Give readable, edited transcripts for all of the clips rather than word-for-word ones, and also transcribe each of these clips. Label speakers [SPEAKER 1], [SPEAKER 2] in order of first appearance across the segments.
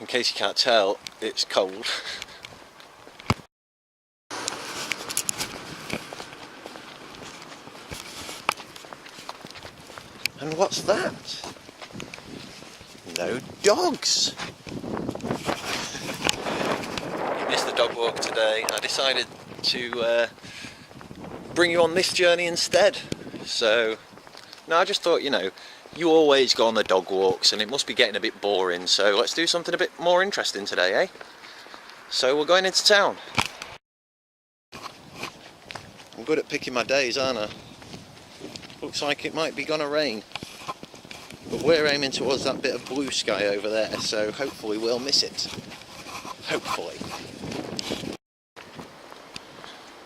[SPEAKER 1] In case you can't tell, it's cold. And what's that? No dogs! You missed the dog walk today. I decided to bring you on this journey instead. So, no, I just thought, you know, you always go on the dog walks and it must be getting a bit boring, so let's do something a bit more interesting today, eh? So we're going into town. I'm good at picking my days, aren't I? Looks like it might be gonna rain, but we're aiming towards that bit of blue sky over there, so hopefully we'll miss it. Hopefully.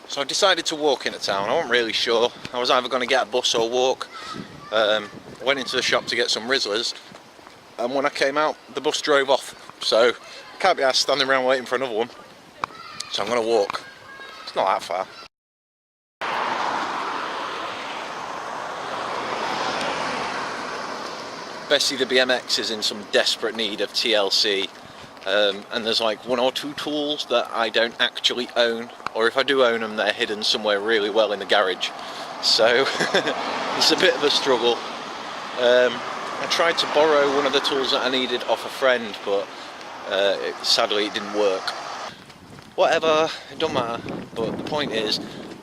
[SPEAKER 1] So I decided to walk into town. I wasn't really sure. I was either going to get a bus or walk. Went into the shop to get some Rizzlers, and when I came out the bus drove off, so I can't be asked standing around waiting for another one, so I'm going to walk. It's not that far. Bessie the BMX is in some desperate need of TLC, and there's like one or two tools that I don't actually own, or if I do own them, they're hidden somewhere really well in the garage, so it's a bit of a struggle. I tried to borrow one of the tools that I needed off a friend, but sadly it didn't work. Whatever, it don't matter, but the point is,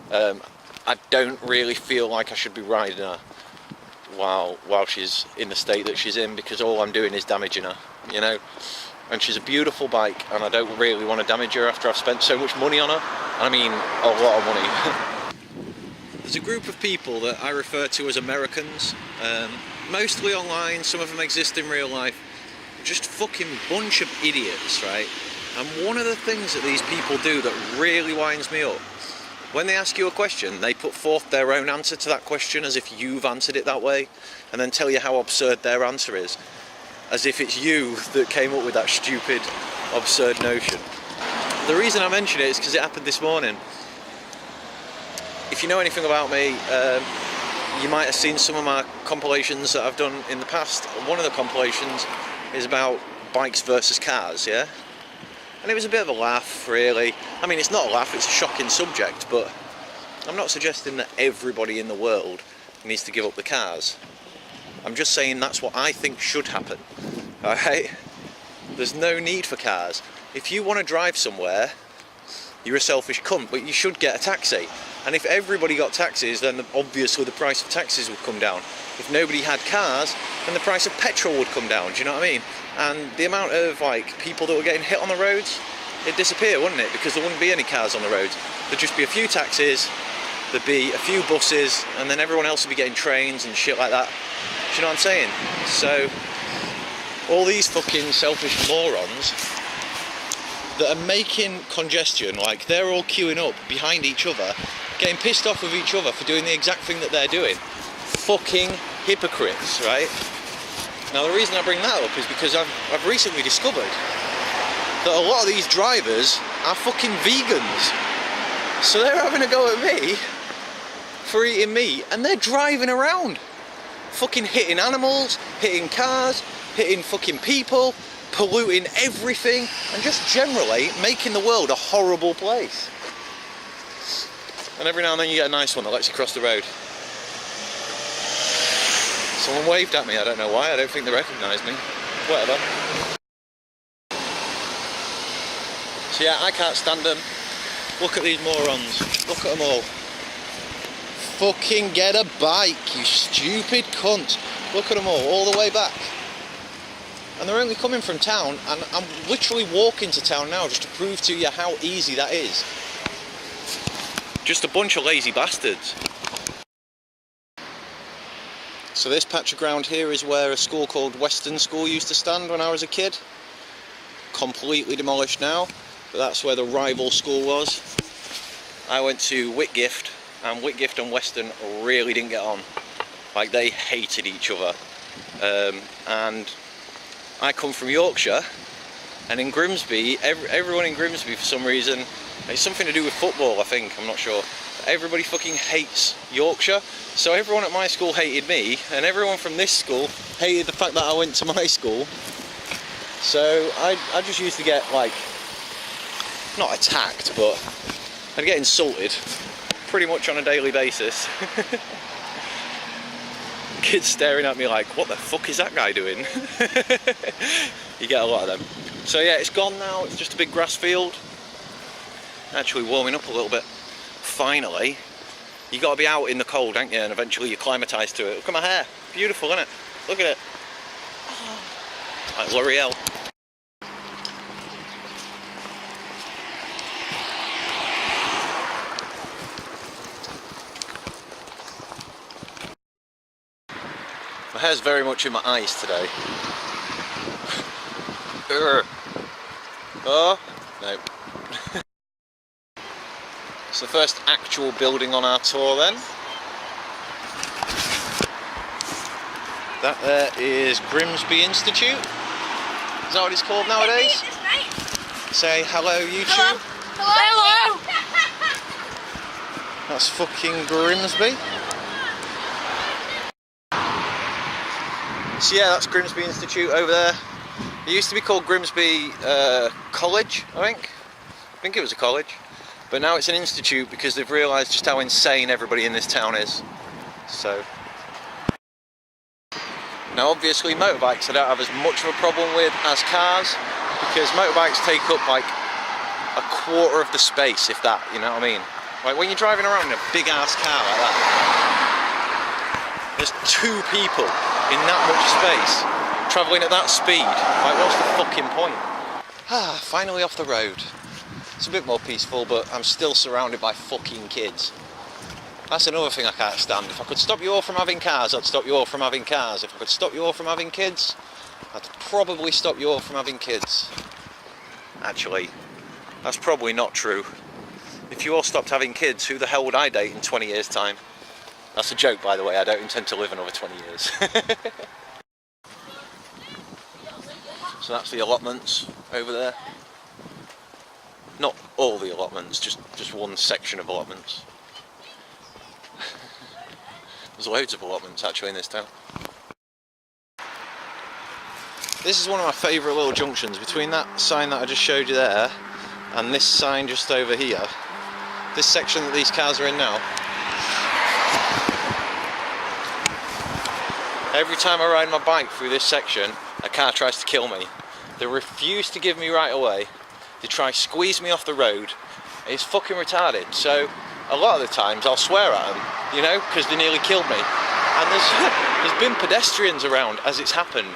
[SPEAKER 1] I don't really feel like I should be riding her while she's in the state that she's in, because all I'm doing is damaging her, you know. And she's a beautiful bike, and I don't really want to damage her after I've spent so much money on her. I mean, a lot of money. There's a group of people that I refer to as Americans, mostly online, some of them exist in real life. Just fucking bunch of idiots, right? And one of the things that these people do that really winds me up, when they ask you a question, they put forth their own answer to that question as if you've answered it that way, and then tell you how absurd their answer is, as if it's you that came up with that stupid, absurd notion. The reason I mention it is because it happened this morning. If you know anything about me, you might have seen some of my compilations that I've done in the past. One of the compilations is about bikes versus cars, yeah? And it was a bit of a laugh, really. I mean, it's not a laugh, it's a shocking subject, but I'm not suggesting that everybody in the world needs to give up the cars. I'm just saying that's what I think should happen, alright? There's no need for cars. If you want to drive somewhere, you're a selfish cunt, but you should get a taxi. And if everybody got taxis, then obviously the price of taxis would come down. If nobody had cars, then the price of petrol would come down, do you know what I mean? And the amount of like people that were getting hit on the roads, it'd disappear, wouldn't it? Because there wouldn't be any cars on the roads. There'd just be a few taxis, there'd be a few buses, and then everyone else would be getting trains and shit like that. Do you know what I'm saying? So, all these fucking selfish morons that are making congestion, like they're all queuing up behind each other, getting pissed off with each other for doing the exact thing that they're doing. Fucking hypocrites, right? Now the reason I bring that up is because I've recently discovered that a lot of these drivers are fucking vegans. So they're having a go at me for eating meat, and they're driving around, fucking hitting animals, hitting cars, hitting fucking people, polluting everything, and just generally making the world a horrible place. And every now and then you get a nice one that lets you cross the road. Someone waved at me, I don't know why, I don't think they recognised me. Whatever. So yeah, I can't stand them. Look at these morons. Look at them all. Fucking get a bike, you stupid cunt. Look at them all the way back. And they're only coming from town, and I'm literally walking to town now just to prove to you how easy that is. Just a bunch of lazy bastards. So this patch of ground here is where a school called Western School used to stand when I was a kid. Completely demolished now, but that's where the rival school was. I went to Whitgift, and Whitgift and Western really didn't get on. Like, they hated each other. And I come from Yorkshire, and in Grimsby, everyone in Grimsby for some reason, it's something to do with football I think, I'm not sure. Everybody fucking hates Yorkshire, so everyone at my school hated me, and everyone from this school hated the fact that I went to my school. So I just used to get, like, not attacked, but I'd get insulted pretty much on a daily basis. Kids staring at me like, what the fuck is that guy doing? You get a lot of them. So yeah, it's gone now, it's just a big grass field. Actually warming up a little bit. Finally. You got to be out in the cold, ain't you? And eventually you acclimatise to it. Look at my hair. Beautiful, isn't it? Look at it. Like L'Oreal. My hair's very much in my eyes today. Oh, no. It's the first actual building on our tour then. That there is Grimsby Institute. Is that what it's called nowadays? Say hello, YouTube.
[SPEAKER 2] Hello.
[SPEAKER 1] That's fucking Grimsby. So yeah, that's Grimsby Institute over there. It used to be called Grimsby College, I think it was a college. But now it's an institute because they've realised just how insane everybody in this town is. So. Now obviously motorbikes I don't have as much of a problem with as cars, because motorbikes take up like a quarter of the space, if that, you know what I mean? Like when you're driving around in a big ass car like that, there's two people in that much space, travelling at that speed. Like what's the fucking point? Ah, finally off the road. It's a bit more peaceful, but I'm still surrounded by fucking kids. That's another thing I can't stand. If I could stop you all from having cars, I'd stop you all from having cars. If I could stop you all from having kids, I'd probably stop you all from having kids. Actually, that's probably not true. If you all stopped having kids, who the hell would I date in 20 years' time? That's a joke, by the way. I don't intend to live another 20 years. So that's the allotments over there. Not all the allotments, just one section of allotments. There's loads of allotments actually in this town. This is one of my favourite little junctions, between that sign that I just showed you there and this sign just over here. This section that these cars are in now. Every time I ride my bike through this section, a car tries to kill me. They refuse to give me right away. They try to squeeze me off the road. It's fucking retarded. So a lot of the times I'll swear at them, you know, because they nearly killed me. And there's been pedestrians around as it's happened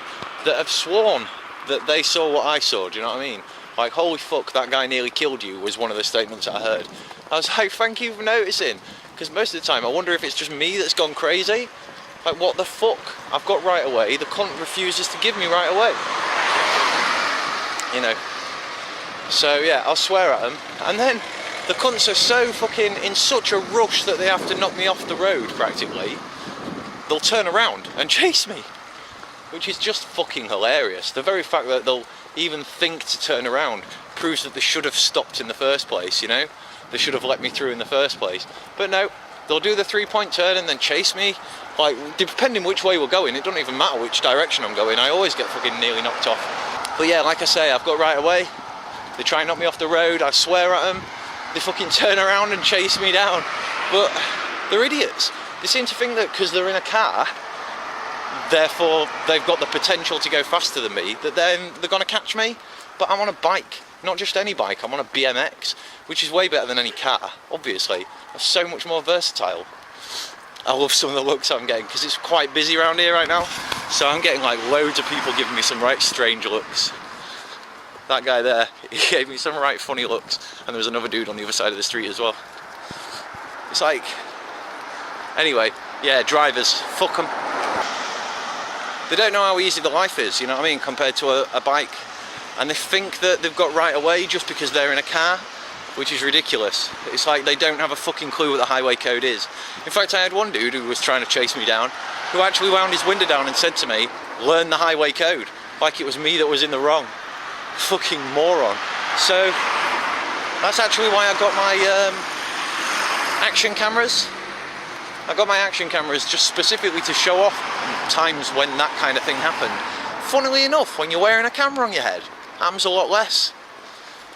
[SPEAKER 1] that have sworn that they saw what I saw, do you know what I mean? Like, holy fuck, that guy nearly killed you was one of the statements I heard. I was like, thank you for noticing, because most of the time I wonder if it's just me that's gone crazy. Like, what the fuck? I've got right away, the cunt refuses to give me right away. You know. So yeah, I'll swear at them, and then the cunts are so fucking in such a rush that they have to knock me off the road, practically. They'll turn around and chase me, which is just fucking hilarious. The very fact that they'll even think to turn around proves that they should have stopped in the first place, you know? They should have let me through in the first place. But no, they'll do the 3-point turn and then chase me. Like, depending which way we're going, it doesn't even matter which direction I'm going, I always get fucking nearly knocked off. But yeah, like I say, I've got right away. They try and knock me off the road, I swear at them. They fucking turn around and chase me down. But they're idiots. They seem to think that because they're in a car, therefore they've got the potential to go faster than me, that then they're going to catch me. But I'm on a bike, not just any bike, I'm on a BMX, which is way better than any car, obviously. I'm so much more versatile. I love some of the looks I'm getting, because it's quite busy around here right now. So I'm getting like loads of people giving me some right strange looks. That guy there, he gave me some right funny looks, and there was another dude on the other side of the street as well. It's like, anyway, yeah, drivers, fuck them. They don't know how easy the life is, you know what I mean, compared to a bike. And they think that they've got right away just because they're in a car, which is ridiculous. It's like they don't have a fucking clue what the highway code is. In fact, I had one dude who was trying to chase me down, who actually wound his window down and said to me, learn the highway code, like it was me that was in the wrong. Fucking moron. So that's actually why I got my action cameras. I got my action cameras just specifically to show off times when that kind of thing happened, Funnily enough, when you're wearing a camera on your head, happens a lot less.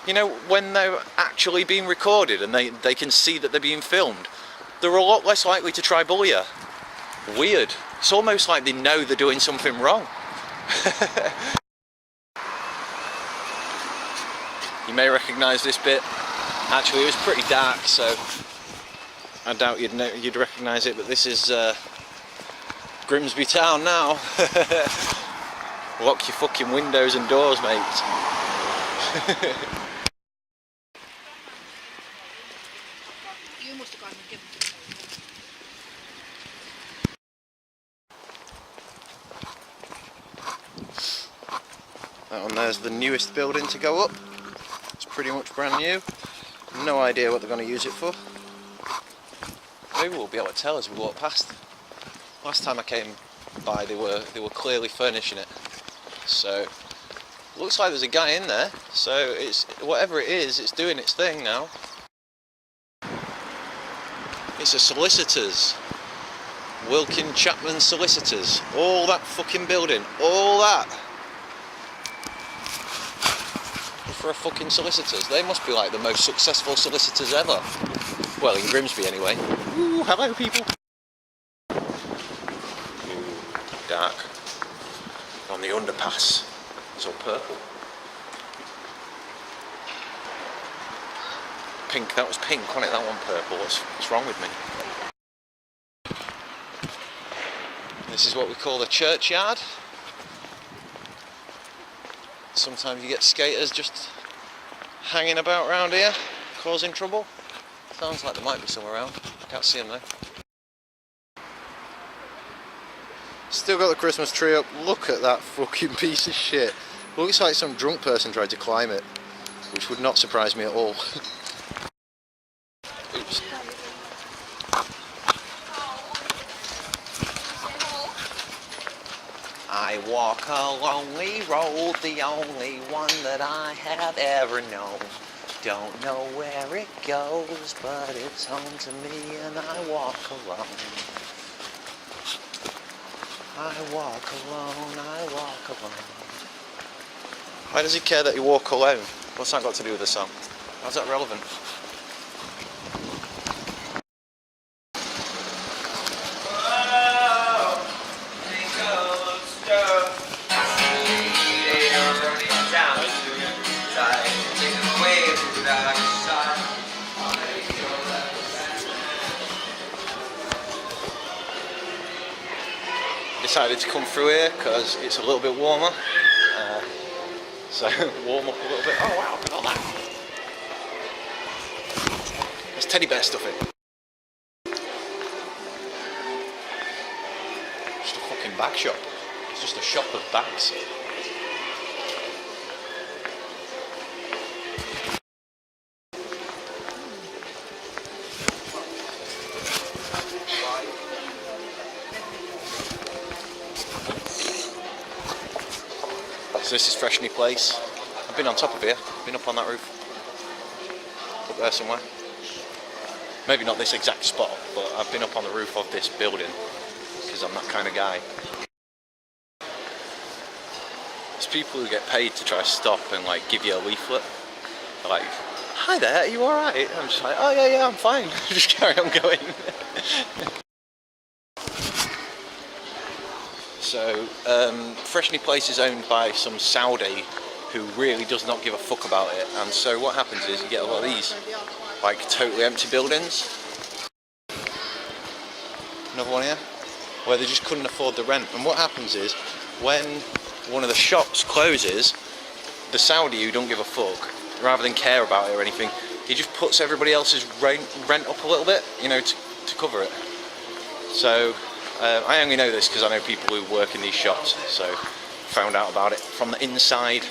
[SPEAKER 1] You know, when they're actually being recorded and they can see that they're being filmed, they're a lot less likely to try bully you. Weird. It's almost like they know they're doing something wrong. You may recognise this bit. Actually, it was pretty dark, so I doubt you'd recognise it, but this is Grimsby town now. Lock your fucking windows and doors, mate.
[SPEAKER 2] You must have gone and given
[SPEAKER 1] That one there's the newest building to go up. It's pretty much brand new. No idea what they're going to use it for. Maybe we'll be able to tell as we walk past. Last time I came by, they were clearly furnishing it. So looks like there's a guy in there. So it's whatever it is, it's doing its thing now. It's a solicitors. Wilkin Chapman Solicitors. All that fucking building. All that. For a fucking solicitors. They must be like the most successful solicitors ever. Well, in Grimsby anyway. Ooh, hello people. Ooh, dark. On the underpass. It's all purple. Pink, that was pink, wasn't it? That one purple. What's wrong with me? This is what we call the Churchyard. Sometimes you get skaters just hanging about around here, causing trouble. Sounds like there might be some around. Can't see them though. Still got the Christmas tree up. Look at that fucking piece of shit. Looks like some drunk person tried to climb it, which would not surprise me at all. Oops. I walk a lonely road, the only one that I have ever known. Don't know where it goes, but it's home to me and I walk alone. I walk alone, I walk alone. Why does he care that you walk alone? What's that got to do with the song? How's that relevant? Decided to come through here because it's a little bit warmer, so warm up a little bit. Oh wow, look at all that. There's teddy bear stuff in. Just a fucking bag shop. It's just a shop of bags. So this is Freshney Place. I've been on top of here, been up on that roof. Up there somewhere. Maybe not this exact spot, but I've been up on the roof of this building because I'm that kind of guy. There's people who get paid to try to stop and like give you a leaflet. They're like, hi there, are you alright? I'm just like, oh yeah, I'm fine. Just carry on going. So, Freshney Place is owned by some Saudi who really does not give a fuck about it, and so what happens is you get a lot of these, like, totally empty buildings. Another one here, where they just couldn't afford the rent, and what happens is, when one of the shops closes, the Saudi who don't give a fuck, rather than care about it or anything, he just puts everybody else's rent up a little bit, you know, to cover it. So, I only know this because I know people who work in these shops, so found out about it from the inside.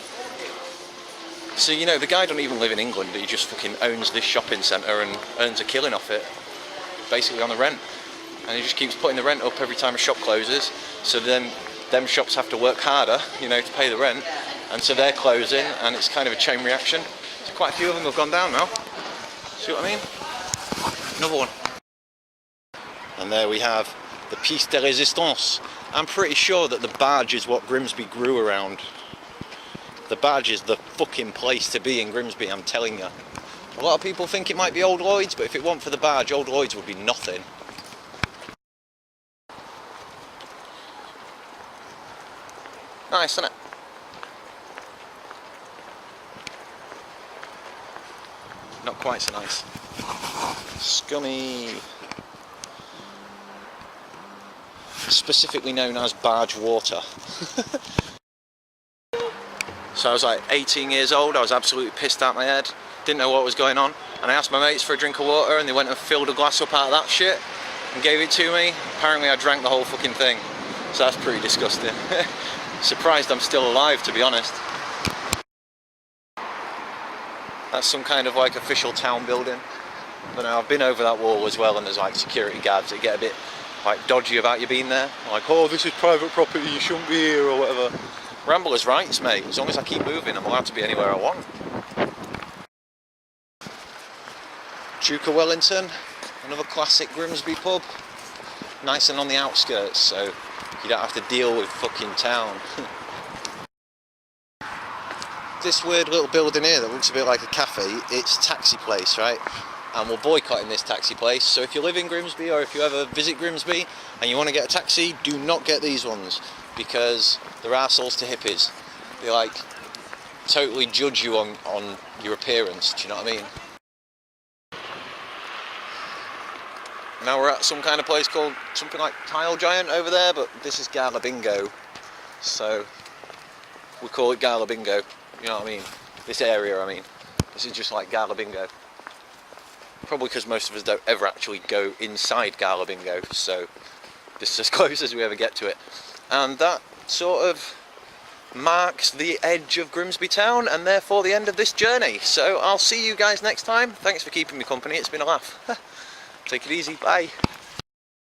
[SPEAKER 1] So, you know, the guy don't even live in England, he just fucking owns this shopping centre and earns a killing off it, basically on the rent. And he just keeps putting the rent up every time a shop closes, so then them shops have to work harder, you know, to pay the rent, and so they're closing, and it's kind of a chain reaction. So quite a few of them have gone down now. See what I mean? Another one. And there we have the piece de résistance, I'm pretty sure that the Barge is what Grimsby grew around. The Barge is the fucking place to be in Grimsby, I'm telling you. A lot of people think it might be Old Lloyd's, but if it weren't for the Barge, Old Lloyd's would be nothing. Nice, isn't it? Not quite so nice. Scummy. Specifically known as barge water. So I was like 18 years old, I was absolutely pissed out my head, didn't know what was going on, and I asked my mates for a drink of water and they went and filled a glass up out of that shit and gave it to me. Apparently I drank the whole fucking thing, so that's pretty disgusting. Surprised I'm still alive, to be honest. That's some kind of like official town building. But now I've been over that wall as well, and there's like security guards that get a bit like dodgy about you being there. Like, oh, this is private property, you shouldn't be here, or whatever. Ramblers' rights, mate. As long as I keep moving, I'm allowed to be anywhere I want. Duke of Wellington, another classic Grimsby pub. Nice and on the outskirts, so you don't have to deal with fucking town. This weird little building here that looks a bit like a cafe, it's a taxi place, right? And we're boycotting this taxi place, so if you live in Grimsby or if you ever visit Grimsby and you want to get a taxi, do not get these ones, because they're arseholes to hippies. They like totally judge you on your appearance, do you know what I mean? Now we're at some kind of place called something like Tile Giant over there, but this is Gala Bingo, so we call it Gala Bingo, you know what I mean? This area, I mean. This is just like Gala Bingo. Probably because most of us don't ever actually go inside Gala Bingo, so this is as close as we ever get to it. And that sort of marks the edge of Grimsby town, and therefore the end of this journey. So I'll see you guys next time. Thanks for keeping me company, it's been a laugh. Take it easy, bye.